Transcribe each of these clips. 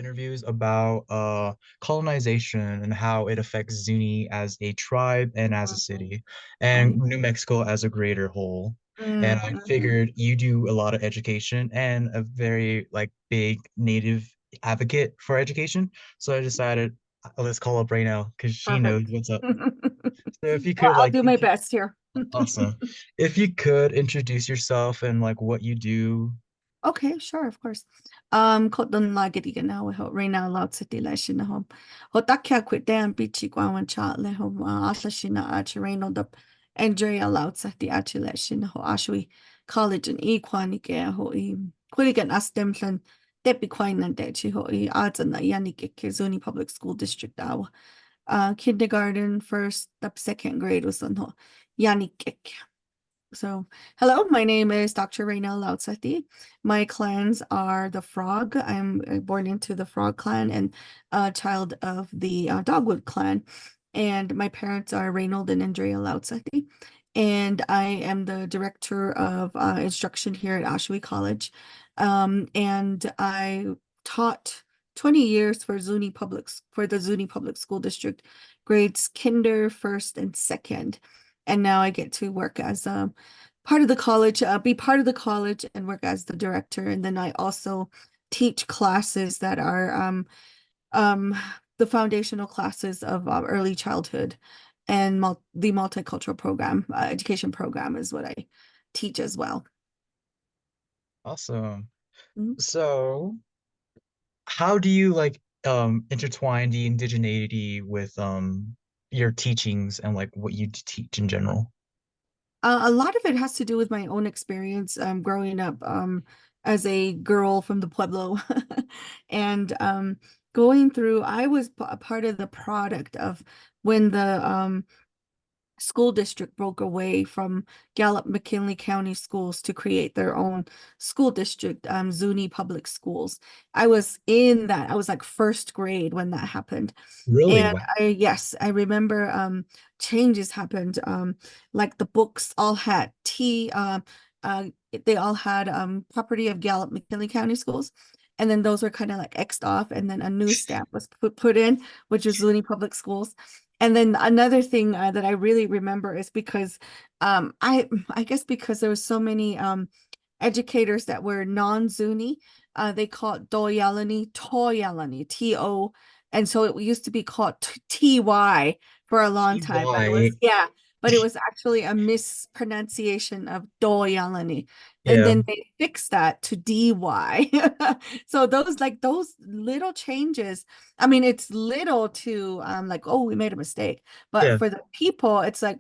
interviews about colonization and how it affects Zuni as a tribe and as a city, and I New Mexico as a greater whole. And I mm, figured you do a lot of education and a very like big native advocate for education. So I decided let's call up Reynelle because she knows perfect. what's up. So if you Well, could I'll like do my best here. awesome. If you could introduce yourself and like what you do. Okay, sure, of course. Kot don la gidi gana we ho Reynelle Lowsayatee la shina ho. Ho takya kwit dan bichi kwa wan chat le ho asla shina ach Reynelle da Andrea Lowsayatee ach la shina ho ashwi college and equani ke ho I kwiligan astemtlan depi kwain nan de chi ho I adza na yani ke Zuni Public School District awa. Kindergarten, first up second grade was on ho yani ke. So, hello, my name is Dr. Reynelle Lowsayatee. My clans are the Frog. I'm born into the Frog clan and a child of the Dogwood clan. And my parents are Reynolds and Andrea Lowsayatee. And I am the director of instruction here at Oshawa College. And I taught 20 years for the Zuni Public School District, grades kinder, first, and second. And now I get to work as part of the college, be part of the college and work as the director. And then I also teach classes that are um, the foundational classes of early childhood and the multicultural program, education program is what I teach as well. Awesome. Mhm. So, how do you like intertwine the indigeneity with your teachings and like what you teach in general? A lot of it has to do with my own experience growing up as a girl from the Pueblo and going through, I was a part of the product of when the school district broke away from Gallup McKinley County Schools to create their own school district, Zuni Public Schools. I was in that. I was like first grade when that happened. Really? And Wow. yes, I remember changes happened. Like the books all had uh they all had property of Gallup McKinley County Schools. And then those were kind of like X'd off, and then a new stamp was put in, which was Zuni Public Schools. And then another thing that I really remember is because I guess because there was so many educators that were non-Zuni, they called Doyalani Toyalani T-O, and so it used to be called T-Y for a long time, but it Why? was yeah, but it was actually a mispronunciation of Doyalani. And Yeah. then they fixed that to D-Y. So those little changes, I mean, it's little to like, oh, we made a mistake. But Yeah. for the people, it's like,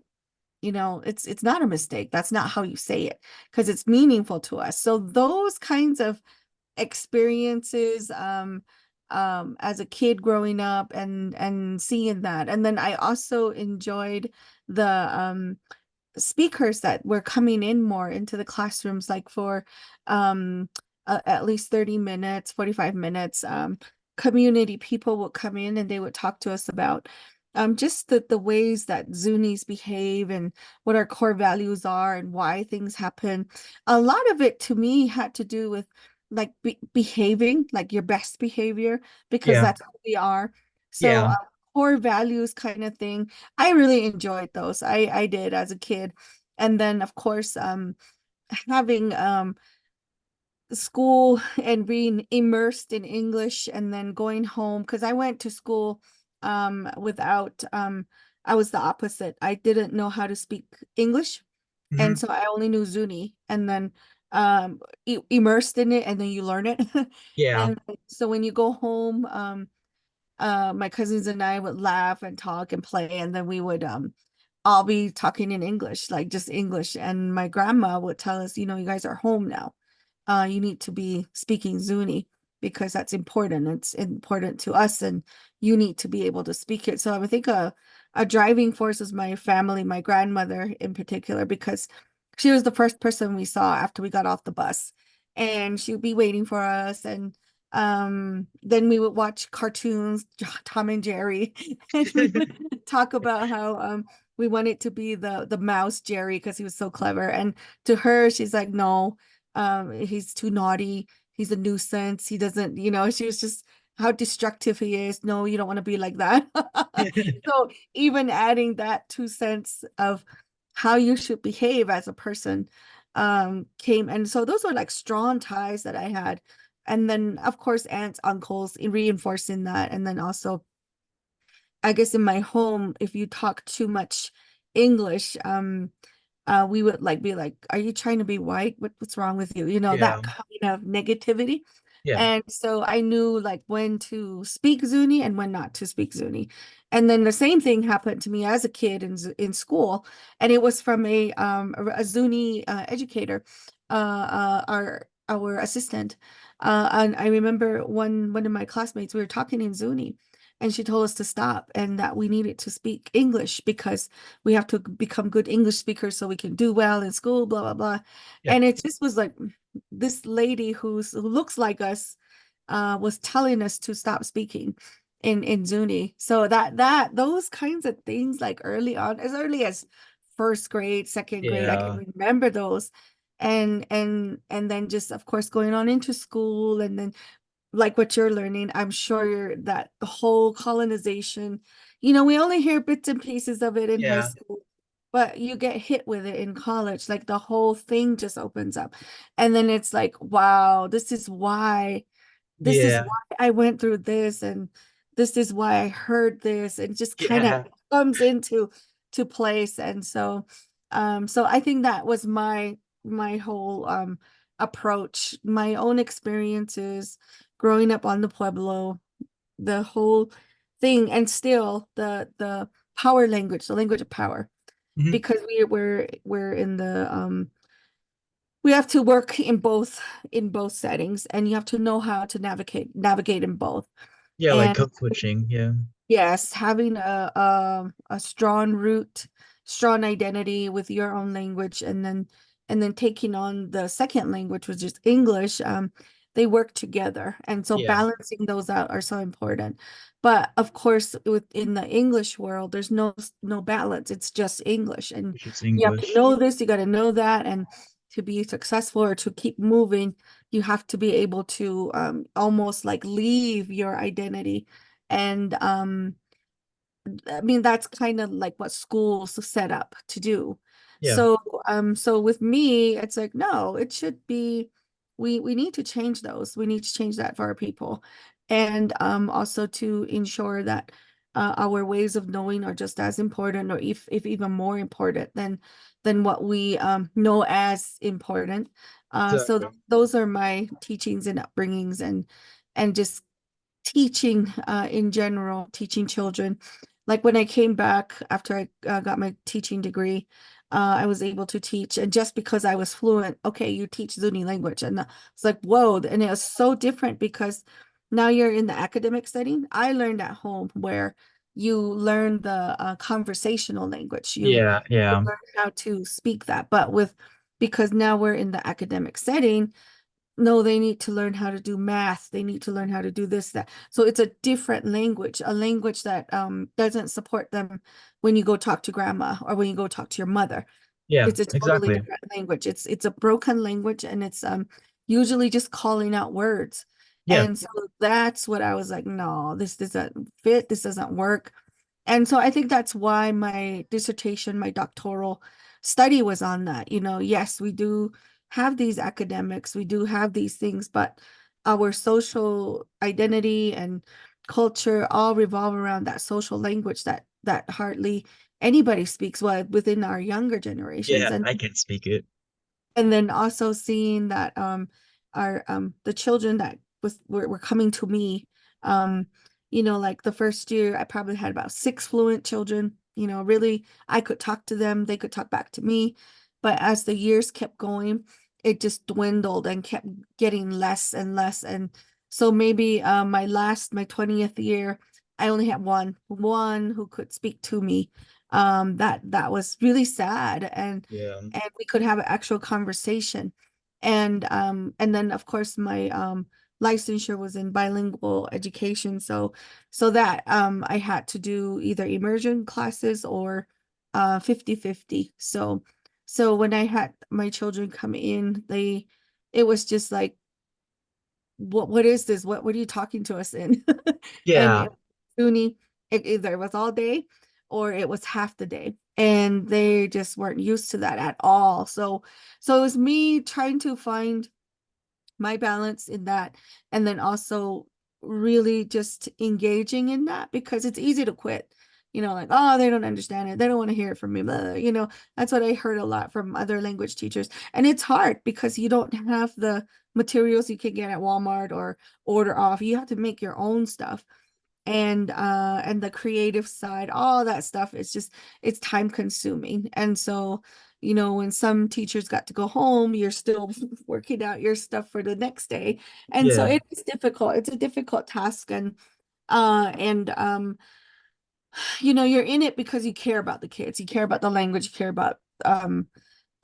it's not a mistake. That's not how you say it because it's meaningful to us. So those kinds of experiences as a kid growing up and seeing that. And then I also enjoyed the speakers that were coming in more into the classrooms, like for at least 30 minutes, 45 minutes. Community people would come in and they would talk to us about just the ways that Zunis behave and what our core values are and why things happen. A lot of it to me had to do with like behaving, like your best behavior, because Yeah. that's who we are. So Yeah. core values kind of thing. I really enjoyed those. I did as a kid. And then of course having school and being immersed in English and then going home because I went to school without I was the opposite. I didn't know how to speak English, and Hmm. so I only knew Zuni, and then immersed in it and then you learn it. Yeah. And so when you go home, my cousins and I would laugh and talk and play, and then we would all be talking in English, like just English. And my grandma would tell us, you guys are home now. You need to be speaking Zuni because that's important. It's important to us, and you need to be able to speak it. So I would think a driving force is my family, my grandmother in particular, because she was the first person we saw after we got off the bus, and she would be waiting for us. And then we would watch cartoons, Tom and Jerry, and we would talk about how we wanted to be the mouse Jerry because he was so clever. And to her, she's like, no, he's too naughty, he's a nuisance, he doesn't, she was just how destructive he is. No, you don't want to be like that. So even adding that 2 cents of how you should behave as a person came. And so those were like strong ties that I had. And then of course aunts, uncles reinforcing that. And then also I guess in my home, if you talk too much English, we would like be like, "Are you trying to be white? What's wrong with you?" You know, Yeah. that kind of negativity. Yeah. And so I knew like when to speak Zuni and when not to speak Zuni. And then the same thing happened to me as a kid in school, and it was from a Zuni educator, our assistant. And I remember one of my classmates, we were talking in Zuni, and she told us to stop and that we needed to speak English because we have to become good English speakers so we can do well in school, blah, blah, blah. Yeah. And it just was like this lady who looks like us was telling us to stop speaking in Zuni. So that those kinds of things like early on, as early as first grade, second grade, I can Yeah. remember those. And then just of course going on into school and then like what you're learning, I'm sure that the whole colonization, we only hear bits and pieces of it in high Yeah. school, but you get hit with it in college. Like the whole thing just opens up. And then it's like, wow, this is why Yeah. I went through this, and this is why I heard this, and just kind of Yeah. comes into to place. And so I think that was my whole approach, my own experiences growing up on the Pueblo, the whole thing, and still the power language, the language of power, Mhm. because we're in the we have to work in both settings, and you have to know how to navigate in both. Yeah, like And code switching. Yeah. yes, having a strong root, strong identity with your own language, and then taking on the second language, which is English, they work together. And so Yeah. balancing those out are so important. But of course, within the English world, there's no balance. It's just English. And Which is you have to English. know this, you got to know that. And to be successful or to keep moving, you have to be able to almost like leave your identity and I mean that's kind of like what schools set up to do. Yeah. So with me, it's like no, it should be we need to change those. We need to change that for our people. And also to ensure that our ways of knowing are just as important or if even more important than what we know as important. So Exactly. those are my teachings and upbringings and just teaching in general, teaching children. Like when I came back after I got my teaching degree, I was able to teach. And just because I was fluent, okay, you teach Zuni language. And it's like, whoa. And it was so different because now you're in the academic setting. I learned at home where you learn the conversational language. Yeah. You Yeah. learn how to speak that. But because now we're in the academic setting, no, they need to learn how to do math. They need to learn how to do this, that. So it's a different language, a language that doesn't support them when you go talk to grandma or when you go talk to your mother. Yeah. It's a totally Exactly. different language. It's a broken language, and it's usually just calling out words. Yeah. And so that's what I was like, no, this doesn't fit, this doesn't work. And so I think that's why my dissertation, my doctoral study was on that. Yes, we do have these academics, we do have these things, but our social identity and culture all revolve around that social language that hardly anybody speaks well within our younger generations. Yeah. And I can speak it. then also seeing that our the children that were coming to me, um like the first year I probably had about 6 fluent children. Really, I could talk to them, they could talk back to me. But as the years kept going, it just dwindled and kept getting less and less. And so maybe my 20th year, I only had one who could speak to me. That was really sad. Yeah. And we could have an actual conversation. And then of course my licensure was in bilingual education. So that I had to do either immersion classes or 50-50. So when I had my children come in, it was just like what is this? What are you talking to us in? And Yeah. Zuni, either it was all day or it was half the day. And they just weren't used to that at all. So it was me trying to find my balance in that, and then also really just engaging in that, because it's easy to quit, like, oh, they don't understand it, they don't want to hear it from me, blah, that's what I heard a lot from other language teachers. And it's hard because you don't have the materials you can get at Walmart or order off. You have to make your own stuff, and the creative side, all that stuff, it's time consuming. And so, when some teachers got to go home, you're still working out your stuff for the next day. And so Yeah. it is difficult. It's a difficult task. And you're in it because you care about the kids, you care about the language, you care about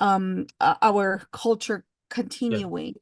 our culture Yeah. continuing.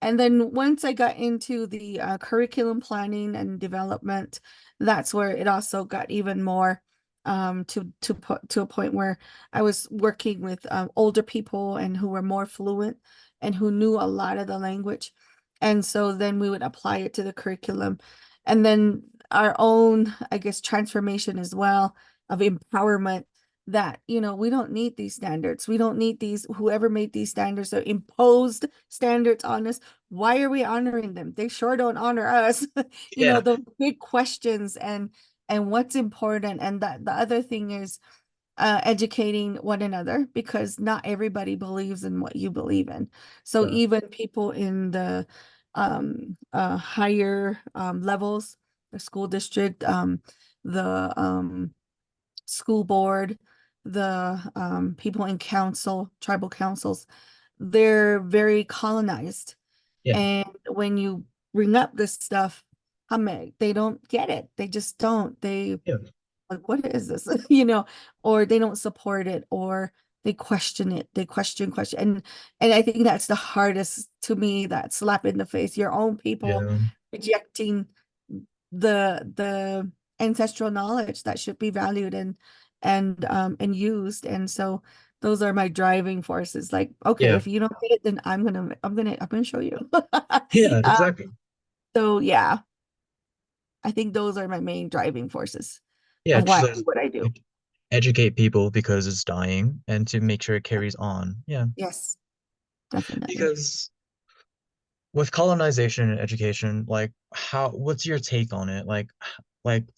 And then once I got into the curriculum planning and development, that's where it also got even more, to put to a point where I was working with older people and who were more fluent and who knew a lot of the language. And so then we would apply it to the curriculum. And then our own, I guess, transformation as well of empowerment, that we don't need these standards. We don't need these, whoever made these standards or imposed standards on us. Why are we honoring them? They sure don't honor us. Yeah. Those big questions, and what's important. And that the other thing is educating one another, because not everybody believes in what you believe in. So Yeah. even people in the higher levels, the school district, the school board, the people in council, tribal councils, they're very colonized. Yeah. And when you bring up this stuff, they don't get it. They just don't. They Yeah. like, what is this? Or they don't support it, or they question it. They question. And I think that's the hardest to me, that slap in the face, your own people Yeah. rejecting the ancestral knowledge that should be valued and used. And so those are my driving forces. Like, okay, Yeah. if you don't get it, then I'm gonna show you. Yeah. Uh, Exactly. so yeah, I think those are my main driving forces Yeah. of why Just I do what I do. like educate people because it's dying and to make sure it carries on. Yeah. Yes, definitely. Because with colonization and education, like what's your take on it? Like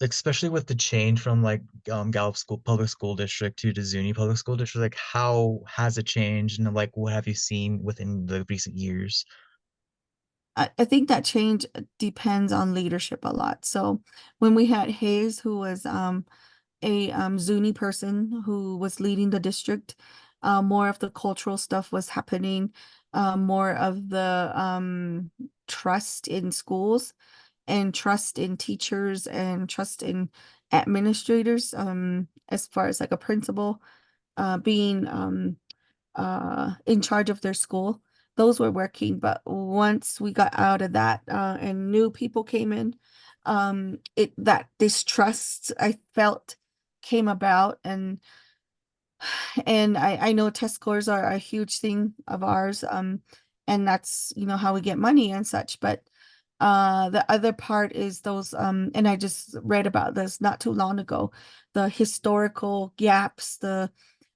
especially with the change from like Gallup school public school district to the Zuni public school district, like how has it changed and like what have you seen within the recent years? I think that change depends on leadership a lot. So when we had Hayes, who was a Zuni person who was leading the district, more of the cultural stuff was happening, more of the trust in schools and trust in teachers and trust in administrators, as far as like a principal being in charge of their school. Those were working, but once we got out of that, and new people came in, it that distrust I felt came about. And I know test scores are a huge thing of ours, and that's how we get money and such. But the other part is those, and I just read about this not too long ago, the historical gaps, the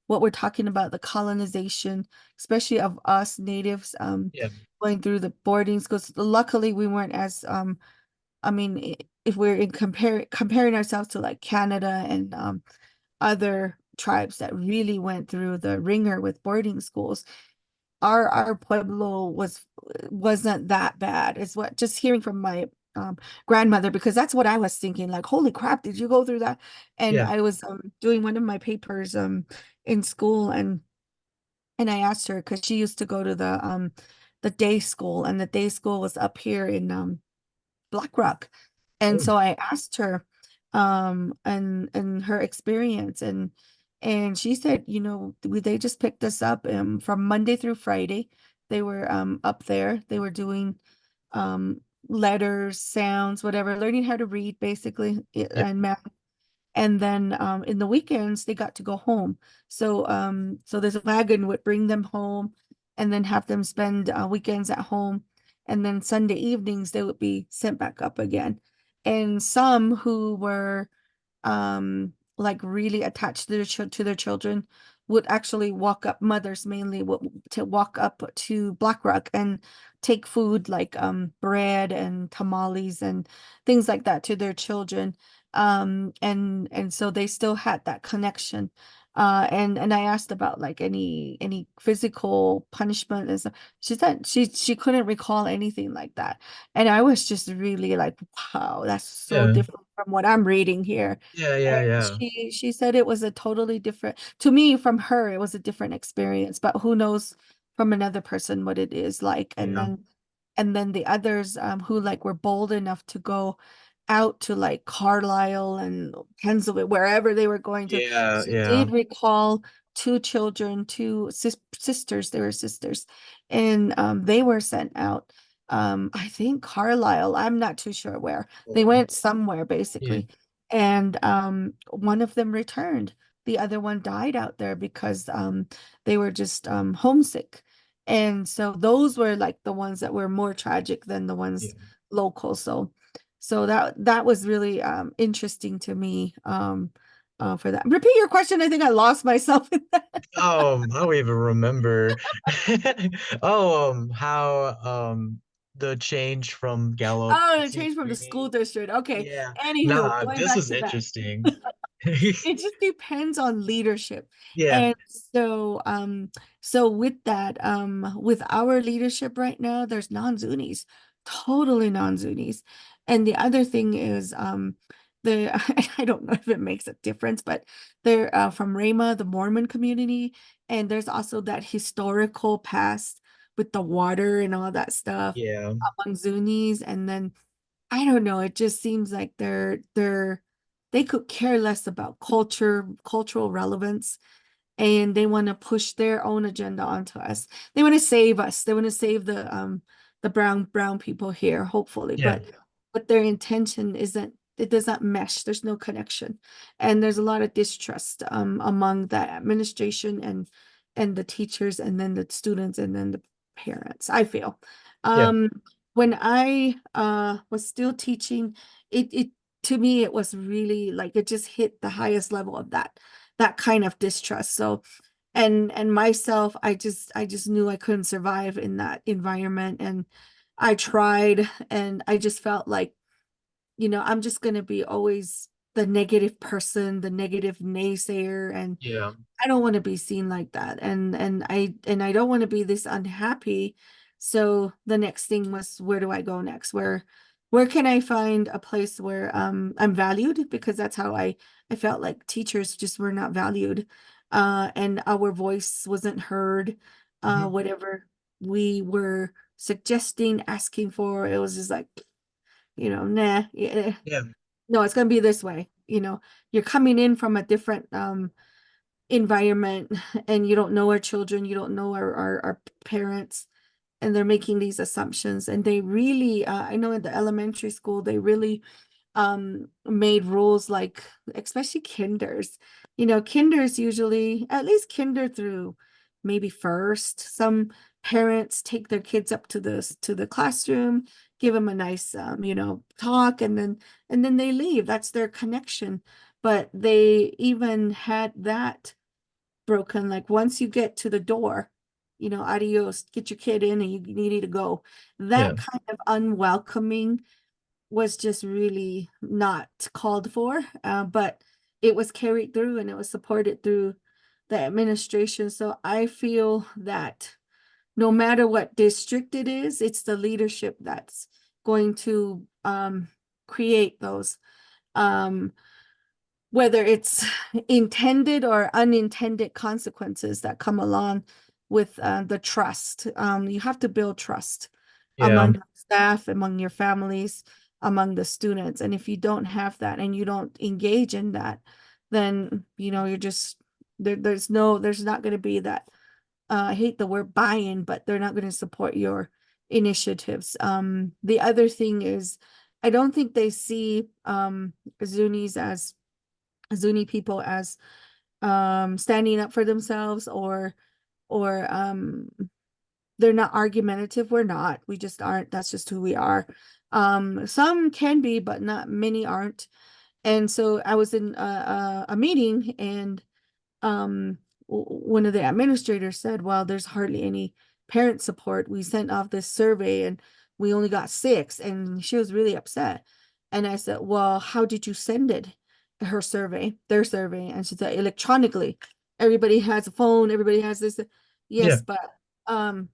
what we're talking about, the colonization, especially of us natives, Yeah. going through the boarding schools. Luckily, we weren't as, I mean, if we're in comparing ourselves to like Canada and other tribes that really went through the ringer with boarding schools, our pueblo wasn't that bad. Is what just hearing from my um, grandmother, because that's what I was thinking. Like, holy crap, did you go through that? And Yeah. I was doing one of my papers in school, and I asked her, because she used to go to the day school, and the day school was up here in Black Rock. And Oh, so I asked her and her experience, and she said, they just picked us up from Monday through Friday. They were up there. They were doing um letters, sounds, whatever, learning how to read basically, yeah. and math. And then in the weekends they got to go home. So this wagon would bring them home and then have them spend weekends at home. and then Sunday evenings they would be sent back up again. And some who were like really attached to to their children would actually walk up, mothers mainly would to walk up to Black Rock and take food like bread and tamales and things like that to their children. And so they still had that connection. And I asked about like any physical punishment and stuff. She said she couldn't recall anything like that. And I was just really like, wow, that's so Yeah. different from what I'm reading here. Yeah, And yeah, yeah. she said it was a totally different, to me, from her, it was a different experience, but who knows from another person what it is like. Yeah. And then the others who like were bold enough to go out to like Carlisle and Pennsylvania, wherever they were going to. Yeah, She yeah. did recall two children, two sisters, they were sisters, and they were sent out. I think Carlisle, I'm not too sure where. They Oh, went somewhere yeah. basically. And one of them returned. The other one died out there because they were just homesick. And so those were like the ones that were more tragic than the Yeah. ones local. So that was really interesting to me for that. Repeat your question. I think I lost myself in that. I don't even remember. How the change from Gallup Oh, it to changed from the school Zuni. district. Okay. Yeah. Anywho, Nah, going this back is to that. interesting. It just depends on leadership. Yeah. And so with that, with our leadership right now, there's non-Zunis, totally non-Zunis. And the other thing is the I don't know if it makes a difference, but they're from Rama, the Mormon community, and there's also that historical past with the water and all that stuff Yeah. among Zunis. And then I don't know, it just seems like they could care less about cultural relevance, and they want to push their own agenda onto us. They want to save us. They want to save the brown people here, hopefully. Yeah. But their intention isn't, it doesn't mesh. There's no connection. And there's a lot of distrust among the administration and the teachers and then the students and then the parents, I feel. Yeah. Um when I was still teaching, it to me it was really like it just hit the highest level of that kind of distrust. So and myself, I just knew I couldn't survive in that environment. And I tried, and I just felt like, I'm just going to be always the negative person, the negative naysayer, and Yeah. I don't want to be seen like that. And I don't want to be this unhappy. So the next thing was, where do I go next? Where can I find a place where I'm valued? Because that's how I felt like teachers just were not valued. And our voice wasn't heard. Mhm. Whatever we were suggesting, asking for, it was just like, nah, yeah, Yeah. no, it's gonna be this way. You're coming in from a different environment, and you don't know our children, you don't know our parents, and they're making these assumptions. And they really I know in the elementary school they really made rules, like especially kinders. Kinders usually, at least kinder through maybe first, some parents take their kids up to the classroom, give them a nice talk, and then they leave. That's their connection. But they even had that broken. Like, once you get to the door, adios, get your kid in, and you need to go. Yeah. That kind of unwelcoming was just really not called for, but it was carried through and it was supported through the administration. So I feel that no matter what district it is, it's the leadership that's going to create those. Um, Whether it's intended or unintended consequences that come along with the trust. You have to build trust Yeah. among your staff, among your families, among the students. And if you don't have that and you don't engage in that, then you're just there's not going to be that I hate the word buy-in, but they're not going to support your initiatives. The other thing is, I don't think they see Zunis as Zuni people as standing up for themselves, or they're not argumentative. We're not. We just aren't. That's just who we are. Some can be, but not many aren't. And so I was in a meeting, and one of the administrators said, well, there's hardly any parent support. We sent off this survey and we only got 6. And she was really upset. And I said, well, how did you send it? Her survey, their survey. And she said, electronically. Everybody has a phone, everybody has this. Yeah. Yes, but um,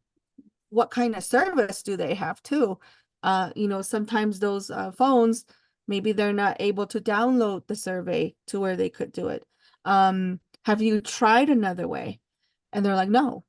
what kind of service do they have too? Sometimes those phones, maybe they're not able to download the survey to where they could do it. Have you tried another way? And they're like, no.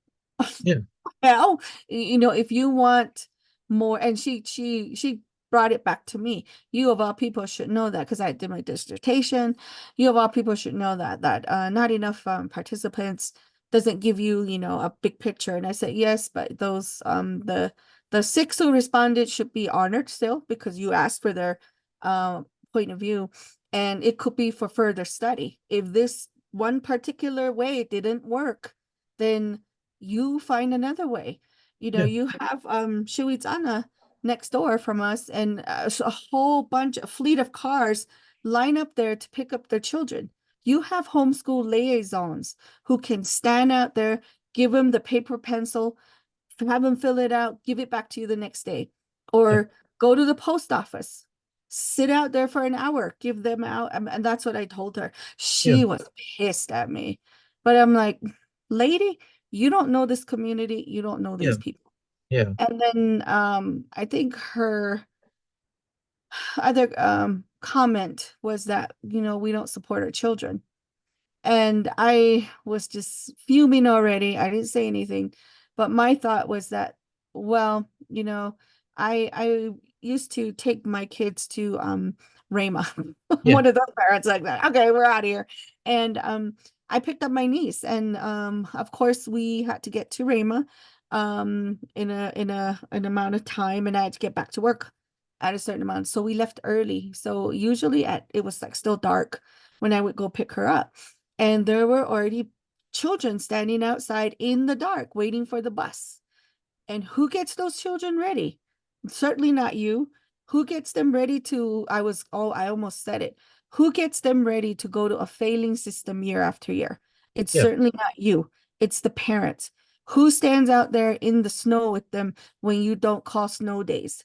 Yeah. Well, if you want more, and she brought it back to me. You of all people should know that, because I did my dissertation. You of all people should know that not enough participants doesn't give you, a big picture. And I said, yes, but those the 6 who responded should be honored still, because you asked for their point of view, and it could be for further study. If this one particular way didn't work, then you find another way. Yeah. You have Shuizana next door from us, and a whole bunch, a fleet of cars line up there to pick up their children. You have homeschool liaisons who can stand out there, give them the paper pencil, have them fill it out, give it back to you the next day. Yeah. Or go to the post office, sit out there for an hour, give them out. And that's what I told her. Yeah. She was pissed at me. But I'm like, lady, you don't know this community, you don't know Yeah. these people. Yeah. And then I think her other comment was that, we don't support our children. And I was just fuming already. I didn't say anything, but my thought was that, well, I used to take my kids to Rama. Yeah. One of those parents like that. Okay, we're out of here. And I picked up my niece, and of course we had to get to Rama in an amount of time, and I had to get back to work at a certain amount. So we left early. So usually it was like still dark when I would go pick her up. And there were already children standing outside in the dark waiting for the bus. And who gets those children ready? Certainly not you. Who gets them ready to, I almost said it. Who gets them ready to go to a failing system year after year? It's Yeah. certainly not you. It's the parents. Who stands out there in the snow with them when you don't call snow days?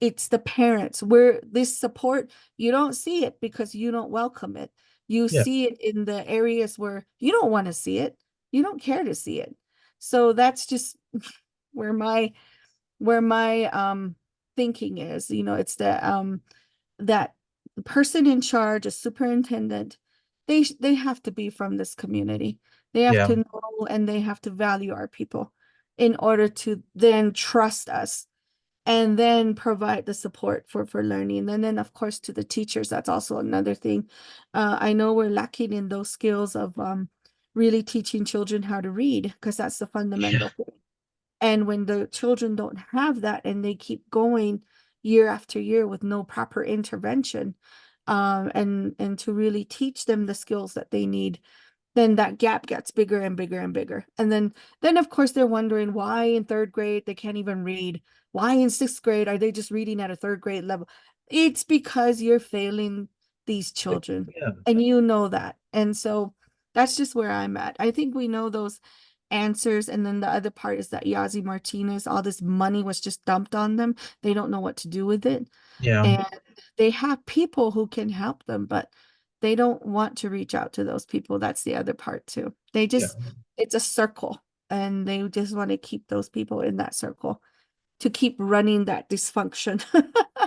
It's the parents. Where this support, you don't see it because you don't welcome it. You Yeah. see it in the areas where you don't want to see it. You don't care to see it. So that's just where my thinking is. It's that person in charge, a superintendent, they have to be from this community. They have Yeah. to know, and they have to value our people in order to then trust us, and then provide the support for learning. And then of course to the teachers, that's also another thing. I know we're lacking in those skills of really teaching children how to read, because that's the Yeah. fundamental thing. And when the children don't have that, and they keep going year after year with no proper intervention, and to really teach them the skills that they need, then that gap gets bigger and bigger and bigger. And then of course they're wondering why in 3rd grade they can't even read. Why in 6th grade are they just reading at a 3rd grade level? It's because you're failing these children, Yeah. and you know that. And so that's just where I'm at. I think we know those answers. And then the other part is that Yazi Martinez, all this money was just dumped on them. They don't know what to do with it. Yeah. And they have people who can help them, but they don't want to reach out to those people. That's the other part too. Yeah. It's a circle, and they just want to keep those people in that circle to keep running that dysfunction.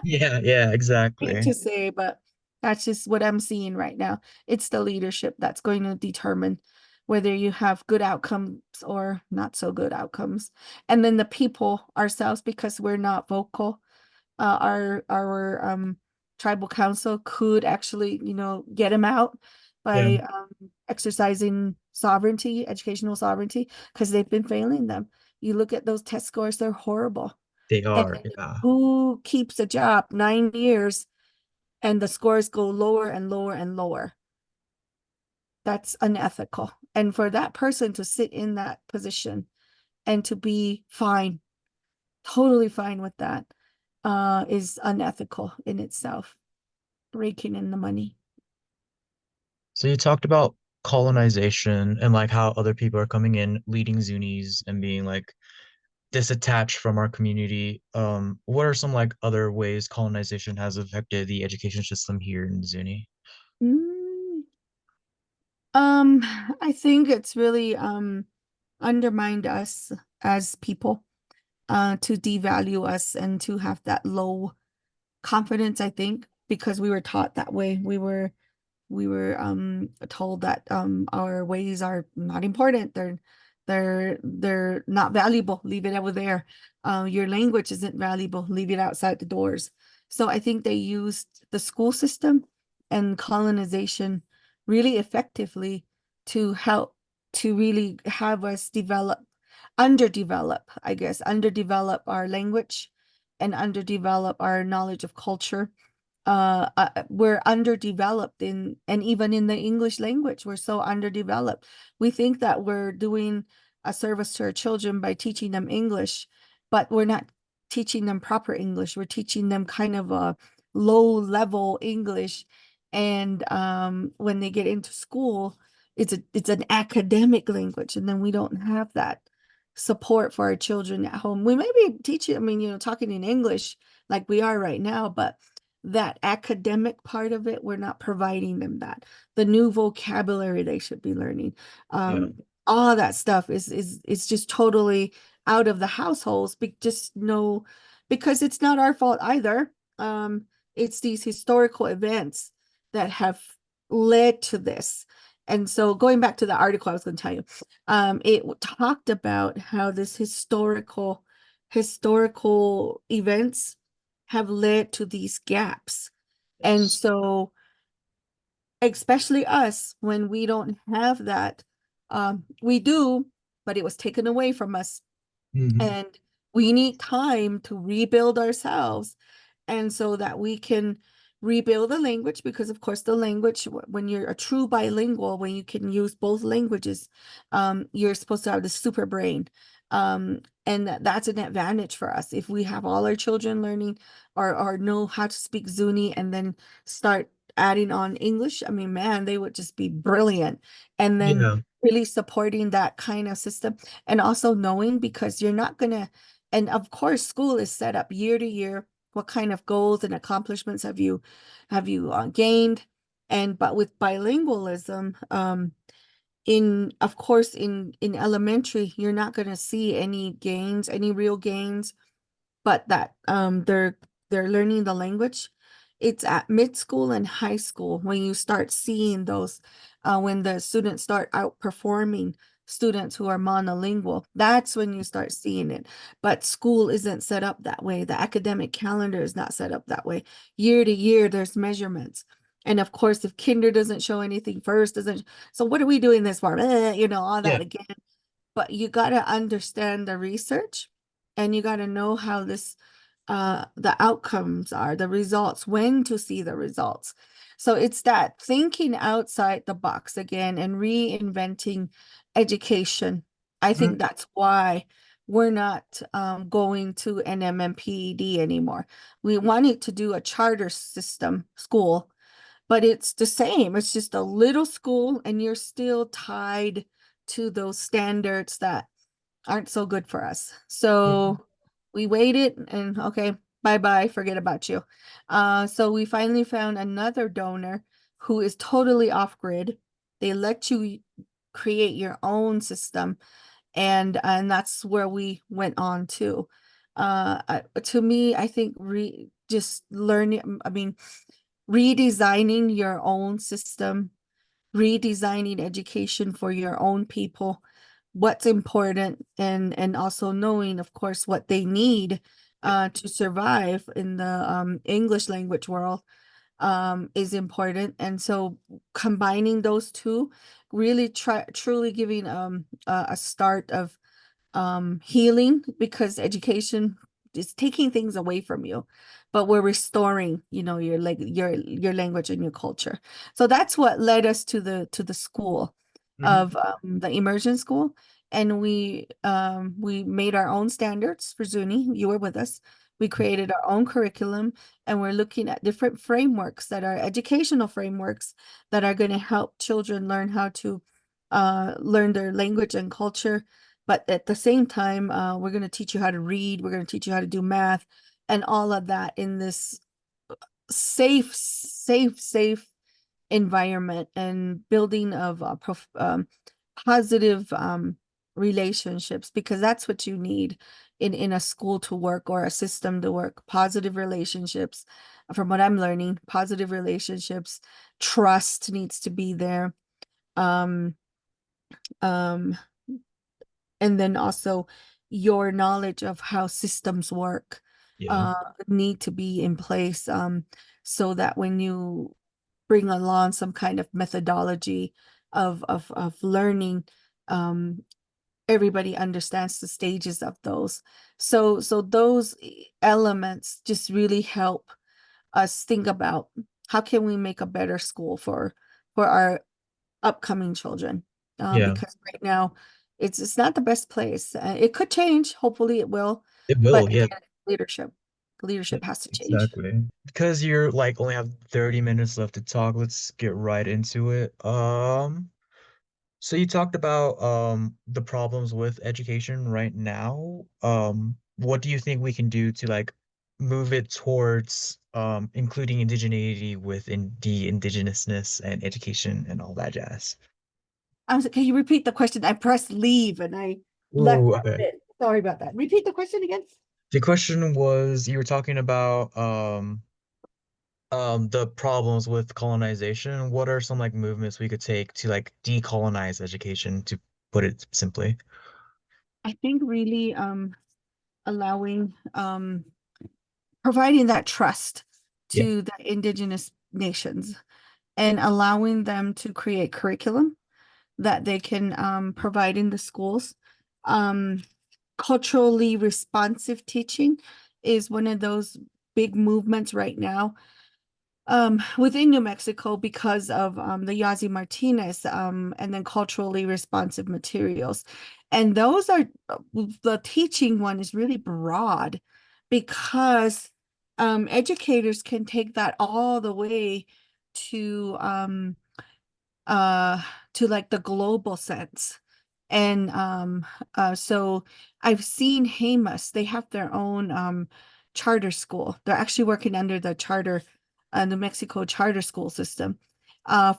Yeah. Yeah. Hate Exactly. to say, but that's just what I'm seeing right now. It's the leadership that's going to determine whether you have good outcomes or not so good outcomes. And then the people ourselves, because we're not vocal, our tribal council could actually, get them out Yeah. by exercising sovereignty, educational sovereignty, because they've been failing them. You look at those test scores, they're horrible. They And are. Yeah. who keeps a job 9 years and the scores go lower and lower and lower? That's unethical. And for that person to sit in that position and to be fine, totally fine with that, is unethical in itself, raking in the money. So you talked about colonization and like how other people are coming in, leading Zunis and being like disattached from our community. What are some like other ways colonization has affected the education system here in Zuni? Mm, um, I think it's really undermined us as people, to devalue us and to have that low confidence, I think, because we were taught that way. We were told that our ways are not important. They're not valuable. Leave it over there. Your language isn't valuable. Leave it outside the doors. So I think they used the school system and colonization really effectively to help to really have us underdevelop our language and underdevelop our knowledge of culture. We're underdeveloped in, and even in the English language, we're so underdeveloped. We think that we're doing a service to our children by teaching them English, but we're not teaching them proper English. We're teaching them kind of a low level English. And when they get into school, it's an academic language, and then we don't have that support for our children at home. We may be teaching, I mean, talking in English like we are right now, but that academic part of it, we're not providing them that. The new vocabulary they should be learning. Yeah. All that stuff is just totally out of the households. Just no, because it's not our fault either. It's these historical events that have led to this. And so going back to the article I was going to tell you, it talked about how this historical events have led to these gaps. And Yes. so, especially us, when we don't have that, we do, but it was taken away from us. Hmm. And we need time to rebuild ourselves, and so that we can rebuild the language, because of course the language, when you're a true bilingual, when you can use both languages, you're supposed to have the super brain, and that's an advantage for us if we have all our children learning or know how to speak Zuni and then start adding on English. I mean, man, they would just be brilliant. And then Yeah. really supporting that kind of system, and also knowing, because you're not gonna, and of course school is set up year to year. What kind of goals and accomplishments have you gained? And but with bilingualism, in of course in elementary, you're not going to see any gains, any real gains, but that they're learning the language. It's at mid school and high school when you start seeing those, when the students start outperforming students who are monolingual. That's when you start seeing it. But school isn't set up that way. The academic calendar is not set up that way. Year to year, there's measurements. And of course, if kinder doesn't show anything first, doesn't, so what are we doing this for? All Yeah. that again. But you got to understand the research, and you got to know how the outcomes are, the results, when to see the results. So it's that thinking outside the box again and reinventing education. I Mhm. think that's why we're not going to an MMPED anymore. We wanted to do a charter system school, but it's the same. It's just a little school, and you're still tied to those standards that aren't so good for us. Mhm. So we waited, and okay, bye-bye, forget about you. So we finally found another donor who is totally off grid. They let you create your own system, and that's where we went on to. To me, I think just learning, I mean, redesigning your own system, redesigning education for your own people, what's important, and also knowing, of course, what they need to survive in the English language world is important. And so combining those two, really truly giving a start of healing, because education is taking things away from you, but we're restoring, your language and your culture. So that's what led us to the school Mhm. of the immersion school. and we made our own standards for Zuni. You were with us. We created our own curriculum, and we're looking at different frameworks that are educational frameworks that are going to help children learn how to learn their language and culture. But at the same time, we're going to teach you how to read. We're going to teach you how to do math and all of that in this safe environment and building of positive relationships, because that's what you need in a school to work or a system to work. Positive relationships, from what I'm learning, positive relationships, trust needs to be there. Um, um, and then also your knowledge of how systems work Yeah. uh need to be in place, so that when you bring along some kind of methodology of learning, um everybody understands the stages of those. So those elements just really help us think about how can we make a better school for our upcoming children, Yeah. because right now it's not the best place. It could change, hopefully it will, It but will. Yeah. again, leadership has to change. Exactly. Because you're like only have 30 minutes left to talk, let's get right into it. So you talked about the problems with education right now. What do you think we can do to like move it towards including indigeneity within the indigenousness and education and all that jazz? Can you repeat the question? I pressed leave and I left Ooh, that okay. bit. Sorry about that. Repeat the question again. The question was you were talking about the problems with colonization. What are some like movements we could take to like decolonize education, to put it simply? I think really allowing providing that trust Yeah. to the indigenous nations and allowing them to create curriculum that they can provide in the schools. Um, Culturally responsive teaching is one of those big movements right now within New Mexico because of the Yazi Martinez, and then culturally responsive materials. And those are the teaching one is really broad because educators can take that all the way to uh to like the global sense. And so I've seen Hamas, they have their own charter school. They're actually working under the charter New Mexico charter school system.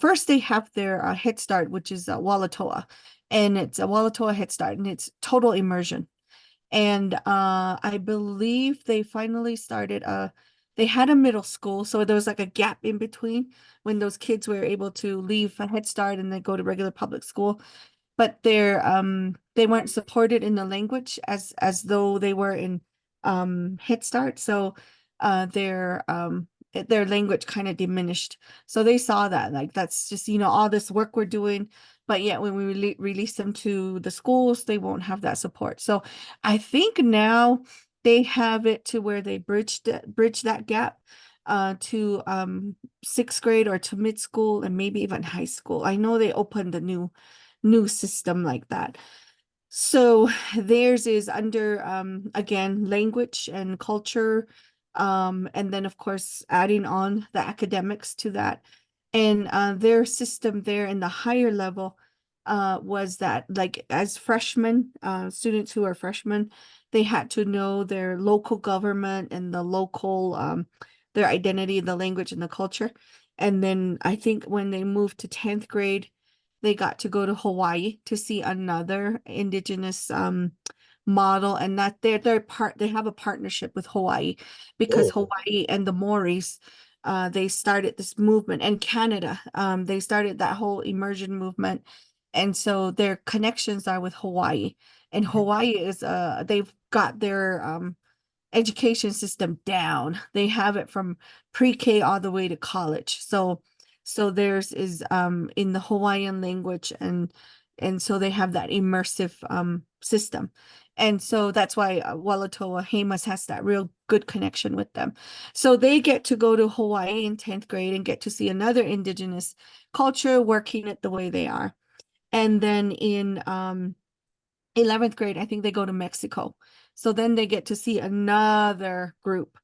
First they have their Head Start, which is Walatoa, and it's a Walatoa Head Start, and it's total immersion. And I believe they finally started they had a middle school, so there was like a gap in between when those kids were able to leave a Head Start and then go to regular public school, but they weren't supported in the language as though they were in Head Start. So their language kind of diminished. So they saw that like that's just, all this work we're doing, but yet when we release them to the schools, they won't have that support. So I think now they have it to where they bridge that gap to sixth grade or to mid school and maybe even high school. I know they opened a new system like that. So theirs is under again language and culture, and then of course adding on the academics to that. And their system there in the higher level was that like as freshmen, students who are freshmen, they had to know their local government and the local their identity, the language and the culture. And then I think when they moved to 10th grade, they got to go to Hawaii to see another indigenous model, and that they have a partnership with Hawaii because Oh, Hawaii and the Maoris they started this movement, and Canada they started that whole immersion movement, and so their connections are with Hawaii, and Hawaii is they've got their education system down. They have it from pre-K all the way to college. So theirs is in the Hawaiian language, and so they have that immersive system. And so that's why Walatoa Hamas has that real good connection with them. So they get to go to Hawaii in 10th grade and get to see another indigenous culture working it the way they are. And then in 11th grade, I think they go to Mexico. So then they get to see another group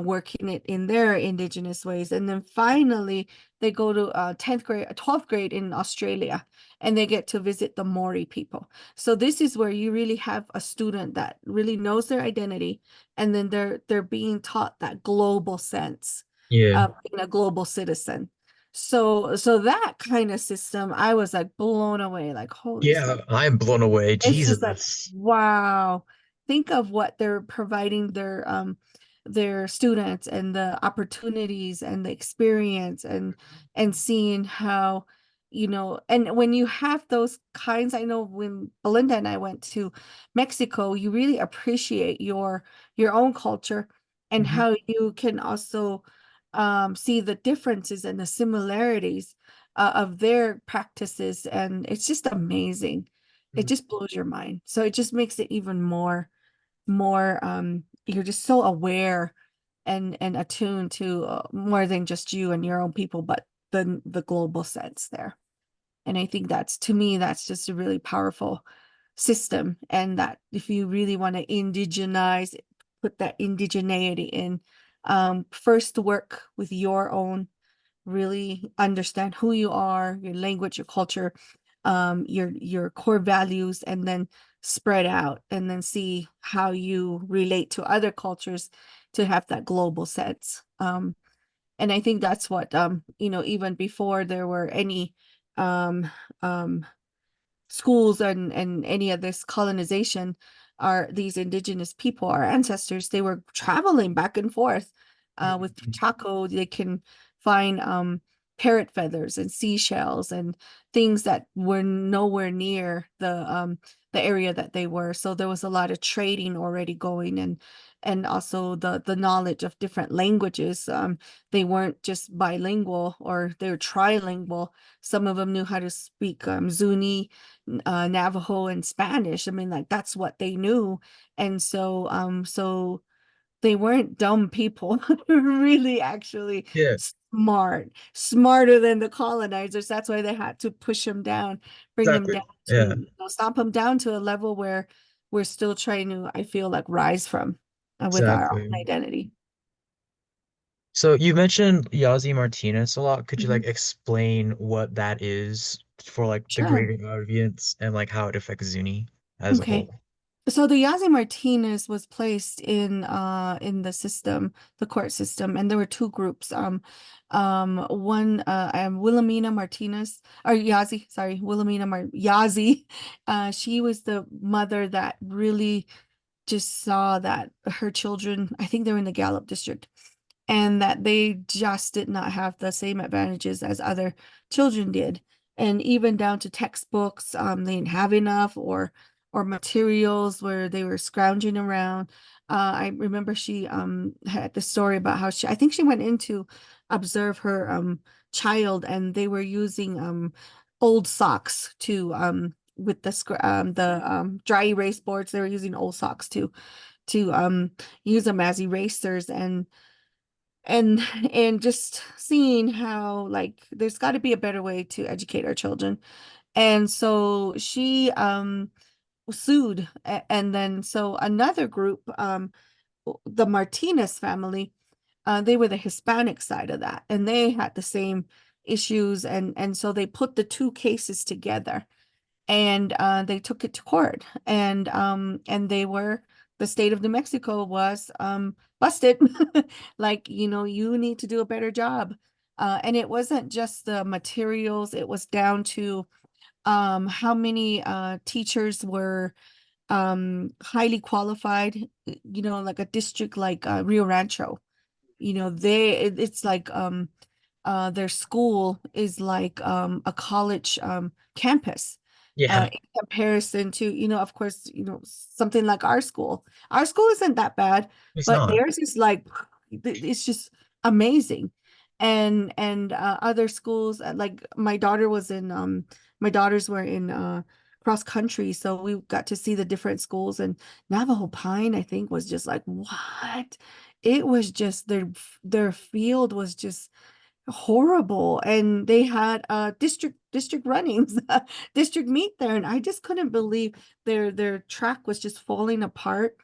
working it in their indigenous ways. And then finally they go to 10th grade, 12th grade in Australia, and they get to visit the Maori people. So this is where you really have a student that really knows their identity, and then they're being taught that global sense Yeah. of being a global citizen. So that kind of system, I was like blown away, like, holy Yeah, smokes. I'm blown away. It's just like, Jesus. wow. Think of what they're providing their students and the opportunities and the experience and seeing how, and when you have those kinds, I know when Belinda and I went to Mexico, you really appreciate your own culture and Mhm. how you can also see the differences and the similarities of their practices, and it's just amazing. It Mhm. just blows your mind. So it just makes it even more you're just so aware and attuned to more than just you and your own people, but the global sense there. And I think that's, to me, that's just a really powerful system. And that if you really want to indigenize, put that indigeneity in, first work with your own, really understand who you are, your language, your culture, your core values, and then spread out and then see how you relate to other cultures to have that global sense. And I think that's what even before there were any um um schools and any of this colonization, are these indigenous people, our ancestors, they were traveling back and forth with Mhm. Chaco. They can find parrot feathers and seashells and things that were nowhere near the area that they were. So there was a lot of trading already going, and also the knowledge of different languages. They weren't just bilingual, or they were trilingual. Some of them knew how to speak Zuni, Navajo, and Spanish. I mean, like, that's what they knew. And so they weren't dumb people. Really, actually Yeah, smarter than the colonizers. That's why they had to push them down, bring them exactly. down Yeah, to, stomp them down to a level where we're still trying to, I feel like, rise from with our exactly. own identity. So you mentioned Yazi Martinez a lot. Could you Mhm. like explain what that is for like the Sure. greater audience and like how it affects Zuni as a Okay. whole? So the Yazi Martinez was placed in the system, the court system, and there were two groups. One Wilhelmina Martinez, or Yazi, sorry, Yazi. She was the mother that really just saw that her children, I think they're in the Gallup district, and that they just did not have the same advantages as other children did. And even down to textbooks, they didn't have enough, or materials where they were scrounging around. I remember she had the story about how I think she went in to observe her child, and they were using old socks to with the dry erase boards. They were using old socks to use them as erasers, and and just seeing how, like, there's got to be a better way to educate our children. And so she sued, and then so another group, the Martinez family, they were the Hispanic side of that, and they had the same issues, and so they put the two cases together, and they took it to court, and the state of New Mexico was busted. Like, you need to do a better job. And it wasn't just the materials, it was down to how many teachers were highly qualified. Like a district like Rio Rancho, it's like their school is like a college campus, Yeah, in comparison to, of course, something like our school. Our school isn't that bad, it's but not. theirs is like, it's just amazing. And other schools, like my daughters were in cross country, so we got to see the different schools, and Navajo Pine, I think, was just like, what? It was just their field was just horrible. And they had district runnings, district meet there, and I just couldn't believe their track was just falling apart.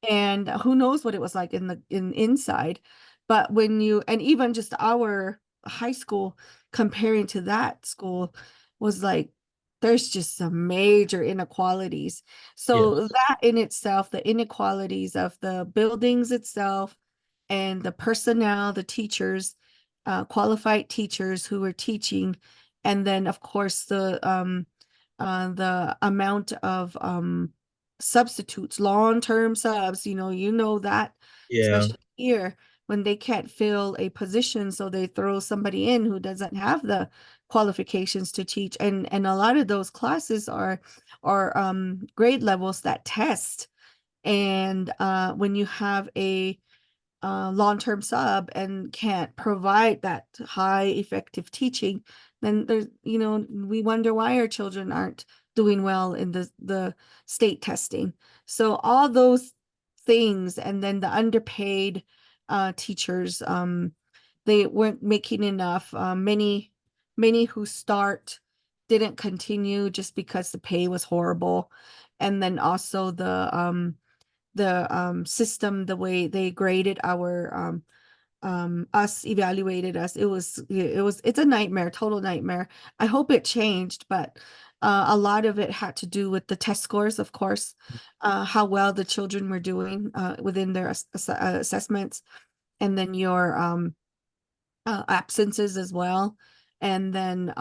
And who knows what it was like in the inside. But when you, and even just our high school comparing to that school was like, there's just some major inequalities. So Yes. that in itself, the inequalities of the buildings itself and the personnel, the teachers, qualified teachers who were teaching, and then of course the amount of substitutes, long-term subs, you know that, Yeah. especially here when they can't fill a position, so they throw somebody in who doesn't have the qualifications to teach. And a lot of those classes are grade levels that test. And when you have a long-term sub and can't provide that high effective teaching, then there's, we wonder why our children aren't doing well in the state testing. So all those things, and then the underpaid teachers, they weren't making enough. Many who start didn't continue just because the pay was horrible. And then also the system, the way they graded our us, evaluated us, it's a nightmare, total nightmare. I hope it changed, but a lot of it had to do with the test scores, of course, how well the children were doing within their assessments, and then your absences as well, and then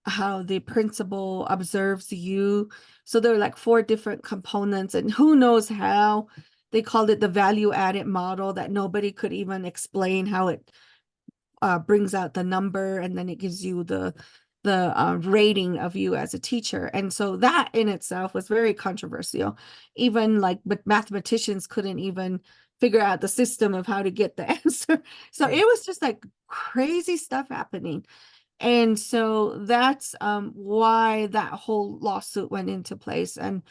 how the principal observes you. So there are like four different components, and who knows how they called it the value added model, that nobody could even explain how it brings out the number, and then it gives you the rating of you as a teacher. And so that in itself was very controversial. Even like, but mathematicians couldn't even figure out the system of how to get the answer. So it was just like crazy stuff happening. And so that's why that whole lawsuit went into place. And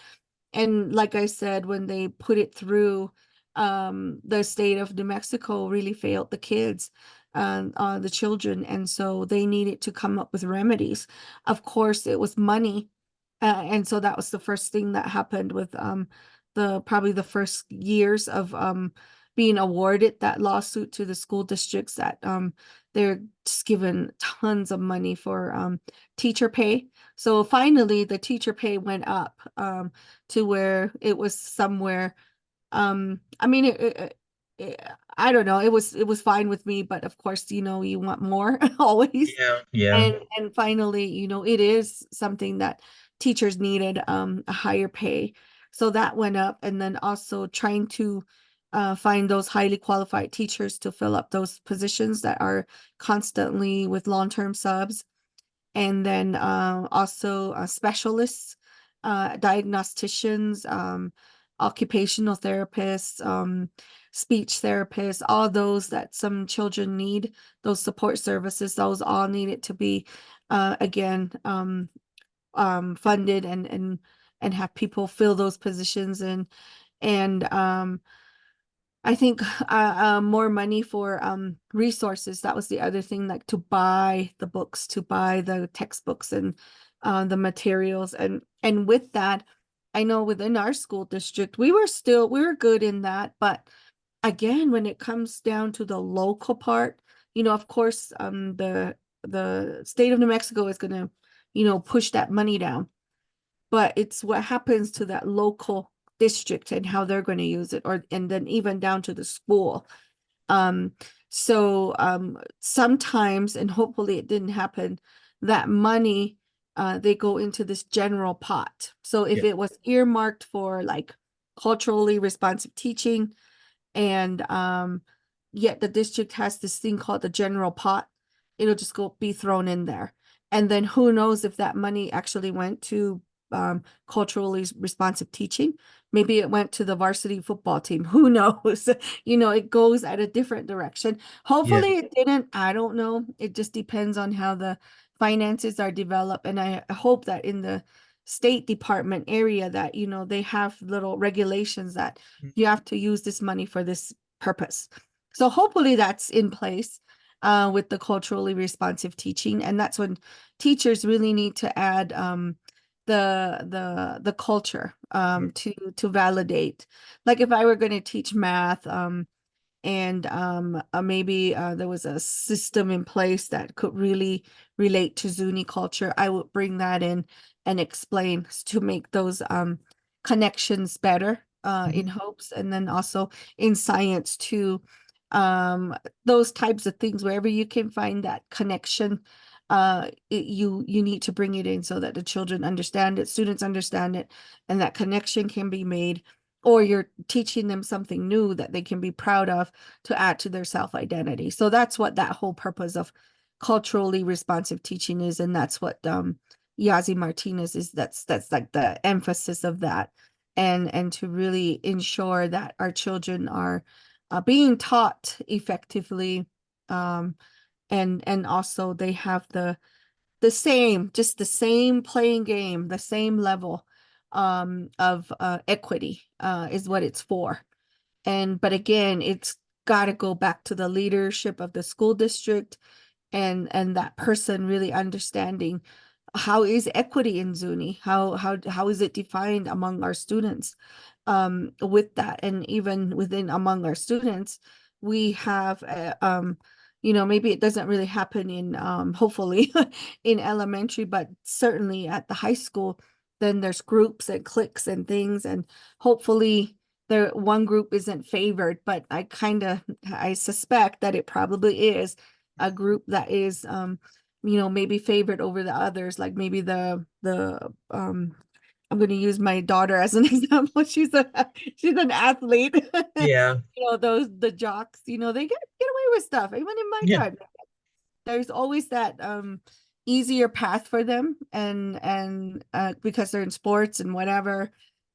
like I said, when they put it through, the state of New Mexico really failed the kids, the children, and so they needed to come up with remedies. Of course, it was money, and so that was the first thing that happened with the probably the first years of being awarded that lawsuit to the school districts, that they're just given tons of money for teacher pay. So finally, the teacher pay went up to where it was somewhere. I mean, I don't know. It was fine with me, but of course, you want more always. Yeah. Yeah. And finally, it is something that teachers needed a higher pay. So that went up, and then also trying to find those highly qualified teachers to fill up those positions that are constantly with long-term subs, and then also specialists, diagnosticians, occupational therapists, speech therapists, all those that some children need, those support services, those all needed to be again funded, and have people fill those positions. And I think more money for resources. That was the other thing, like to buy the books, to buy the textbooks, and the materials. And with that, I know within our school district, we were good in that. But again, when it comes down to the local part, of course, the state of New Mexico is gonna, push that money down, but it's what happens to that local district and how they're going to use it, or and then even down to the school. um so sometimes, and hopefully it didn't happen, that money, they go into this general pot. So if Yeah. it was earmarked for like culturally responsive teaching, and yet the district has this thing called the general pot, it'll just go be thrown in there. And then who knows if that money actually went to culturally responsive teaching. Maybe it went to the varsity football team. Who knows? It goes at a different direction. Yeah. Hopefully it didn't. I don't know. It just depends on how the finances are developed. And I hope that in the State Department area, that, they have little regulations that you have to use this money for this purpose. So hopefully that's in place. with the culturally responsive teaching. And that's when teachers really need to add the culture to validate. Like if I were going to teach math, and maybe there was a system in place that could really relate to Zuni culture, I would bring that in and explain to make those connections better in Mhm. hopes, and then also in science too. Those types of things, wherever you can find that connection, you need to bring it in so that the children understand it, students understand it, and that connection can be made, or you're teaching them something new that they can be proud of to add to their self-identity. So that's what that whole purpose of culturally responsive teaching is, and that's what Yazi Martinez is. That's like the emphasis of that, and to really ensure that our children are being taught effectively, um, and also they have just the same playing game, the same level of equity is what it's for. But again, it's got to go back to the leadership of the school district, and that person really understanding how is equity in Zuni? How is it defined among our students? With that, and even within among our students, we have maybe it doesn't really happen in hopefully in elementary, but certainly at the high school, then there's groups and cliques and things, and hopefully there one group isn't favored, but I suspect that it probably is a group that is maybe favored over the others, like maybe the I'm going to use my daughter as an example. She's an athlete. Yeah. Those the jocks, they get away with stuff even in my Yeah. time. There's always that easier path for them, and because they're in sports and whatever,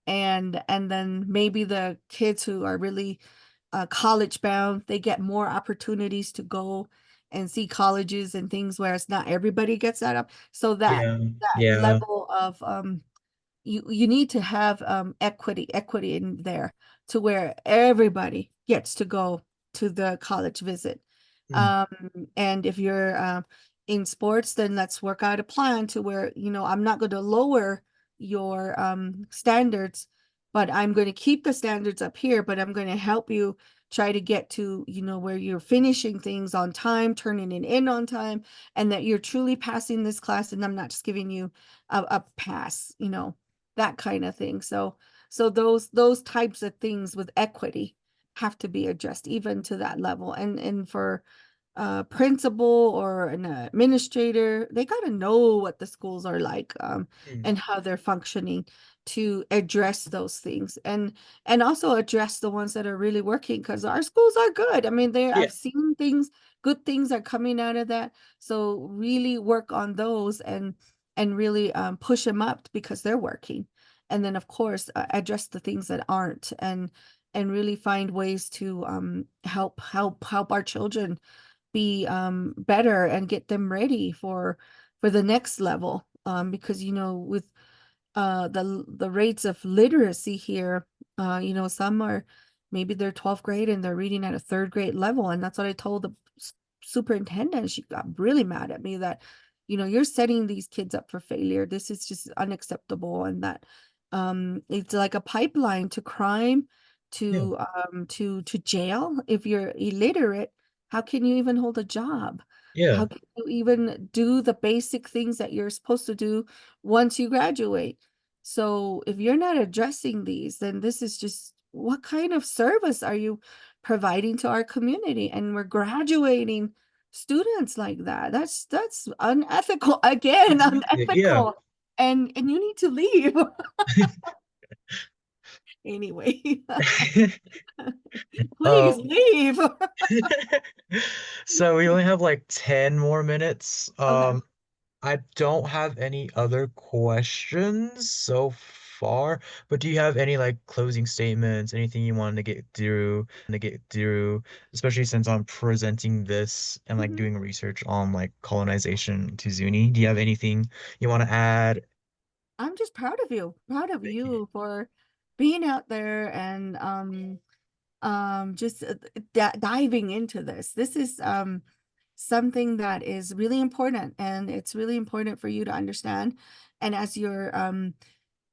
and then maybe the kids who are really college bound, they get more opportunities to go and see colleges and things, whereas not everybody gets that up. So that Yeah. that Yeah. level of you need to have equity in there to where everybody gets to go to the college visit. Mm. um and if you're in sports, then let's work out a plan to where I'm not going to lower your standards, but I'm going to keep the standards up here, but I'm going to help you try to get to where you're finishing things on time, turning it in on time, and that you're truly passing this class, and I'm not just giving you a pass, that kind of thing. So those types of things with equity have to be addressed even to that level. And for a principal or an administrator, they got to know what the schools are like, Mm. and how they're functioning to address those things, and also address the ones that are really working, because our schools are good. I mean, Yeah. I've seen things, good things are coming out of that. So really work on those, and really push them up because they're working. And then of course address the things that aren't, and really find ways to help our children be better and get them ready for the next level, because with the rates of literacy here, some are, maybe they're 12th grade and they're reading at a third grade level, and that's what I told the superintendent. She got really mad at me that you're setting these kids up for failure. This is just unacceptable, and that it's like a pipeline to crime, Yeah. to jail. If you're illiterate, how can you even hold a job? Yeah. How can you even do the basic things that you're supposed to do once you graduate? So if you're not addressing these, then this is just, what kind of service are you providing to our community? And we're graduating students like that. That's unethical. Again, Exactly. Yeah. unethical. And you need to leave. Anyway, please Um, leave. so we only have like 10 more minutes. Okay. I don't have any other questions so far, but do you have any like closing statements, anything you wanted to get through, especially since I'm presenting this and like Mhm. doing research on like colonization to Zuni? Do you have anything you want to add? I'm just proud of Thank you. you for being out there and just diving into this. This is something that is really important, and it's really important for you to understand. And as you're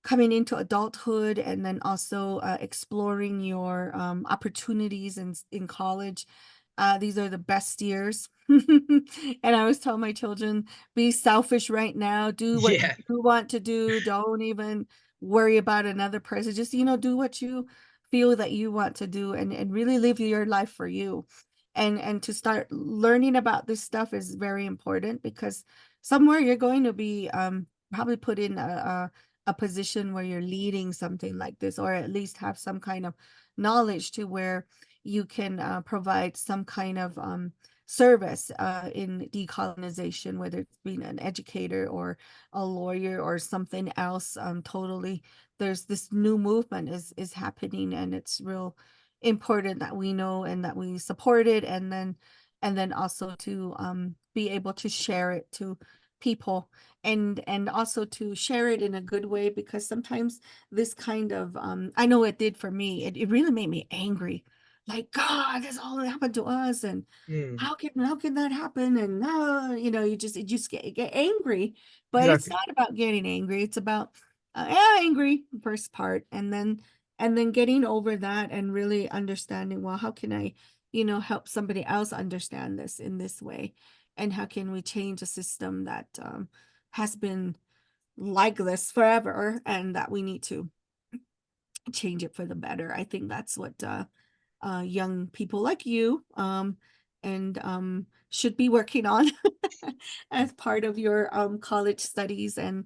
coming into adulthood, and then also exploring your opportunities in college, these are the best years. And I always tell my children, be selfish right now, do what Yeah. you want to do, don't even worry about another person, just do what you feel that you want to do, and really live your life for you. And to start learning about this stuff is very important, because somewhere you're going to be probably put in a position where you're leading something like this, or at least have some kind of knowledge to where you can provide some kind of service in decolonization, whether it's being an educator or a lawyer or something else. Totally, there's this new movement is happening, and it's real important that we know and that we support it, and then also to be able to share it to people, and also to share it in a good way, because sometimes this kind of I know it did for me, it really made me angry, like, God, this all happened to us, and Mm, how can that happen, and you just get angry. But it's exactly. not about getting angry, it's about yeah, angry first part, and then getting over that and really understanding, well, how can I help somebody else understand this in this way, and how can we change a system that has been like this forever, and that we need to change it for the better. I think that's what young people like you and should be working on as part of your college studies, and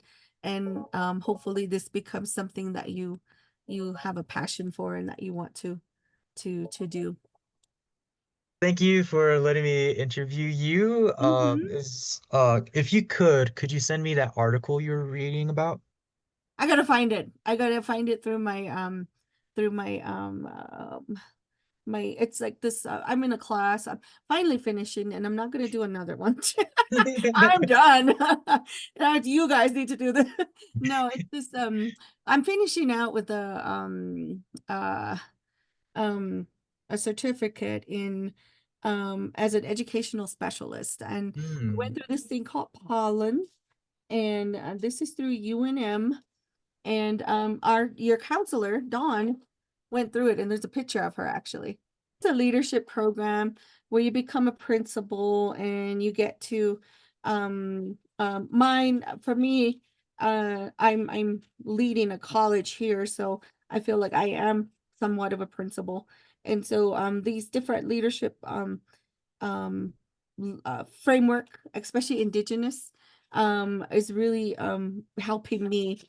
hopefully this becomes something that you have a passion for, and that you want to do. Thank you for letting me interview you. Mhm. Is if you could you send me that article you were reading about? I gotta find it. I gotta find it through my it's like this I'm in a class. I'm finally finishing, and I'm not going to do another one. I'm done. Now you guys need to do the no, it's this I'm finishing out with um a certificate in as an educational specialist, and we went Hmm. through this thing called pollen, and this is through UNM, and our your counselor, Dawn, went through it, and there's a picture of her actually. It's a leadership program where you become a principal, and you get to mine for me, I'm leading a college here, so I feel like I am somewhat of a principal. And so these different leadership um, framework, especially indigenous, is really helping me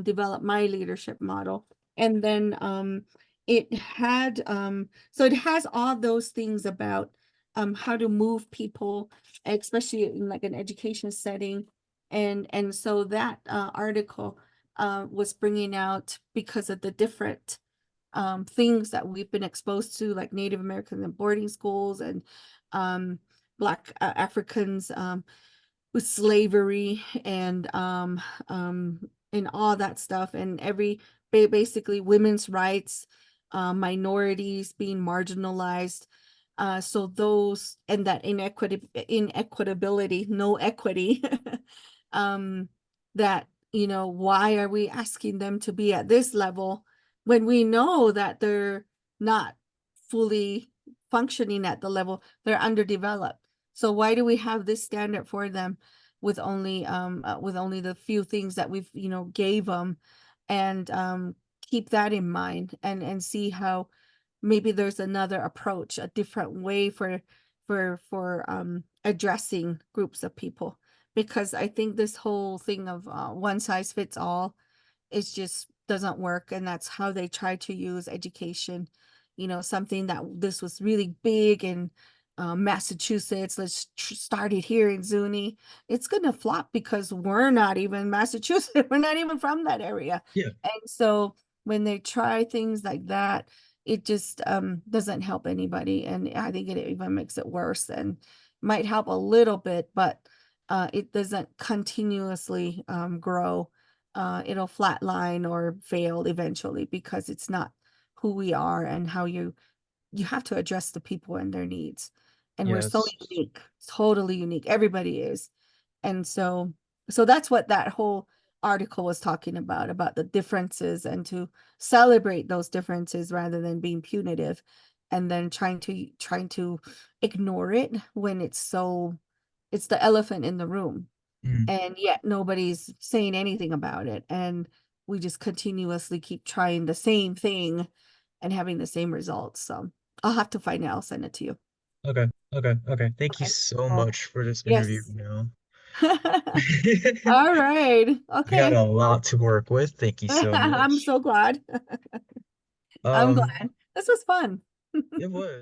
develop my leadership model. And then it has all those things about how to move people, especially in like an education setting. And so that article was bringing out, because of the different things that we've been exposed to, like Native Americans in boarding schools, and um, Black Africans with slavery, and all that stuff, and basically women's rights, minorities being marginalized. So those, and that inequitability, no equity, um, that, why are we asking them to be at this level when we know that they're not fully functioning at the level, they're underdeveloped. So why do we have this standard for them with only the few things that we've, gave them, and keep that in mind, and see how maybe there's another approach, a different way for addressing groups of people, because I think this whole thing of one size fits all, it just doesn't work, and that's how they try to use education. Something that this was really big in Massachusetts, let's start it here in Zuni. It's gonna flop because we're not even Massachusetts. We're not even from that area. Yeah. And so when they try things like that, it just doesn't help anybody, and I think it even makes it worse, and might help a little bit, but it doesn't continuously grow. It'll flatline or fail eventually, because it's not who we are, and how you have to address the people and their needs. and we're so Yes. unique, totally unique. Everybody is. And so that's what that whole article was talking about the differences and to celebrate those differences rather than being punitive and then trying to ignore it when it's the elephant in the room Mm. and yet nobody's saying anything about it and we just continuously keep trying the same thing and having the same results. So I'll have to find it. I'll send it to you. Okay. Okay. Okay. Thank you Okay. so Well, much for this interview, yes. Reynelle. All right. I got Okay. a lot to work with. Thank you so I'm much. so glad. I'm Um, glad. This was fun. it was.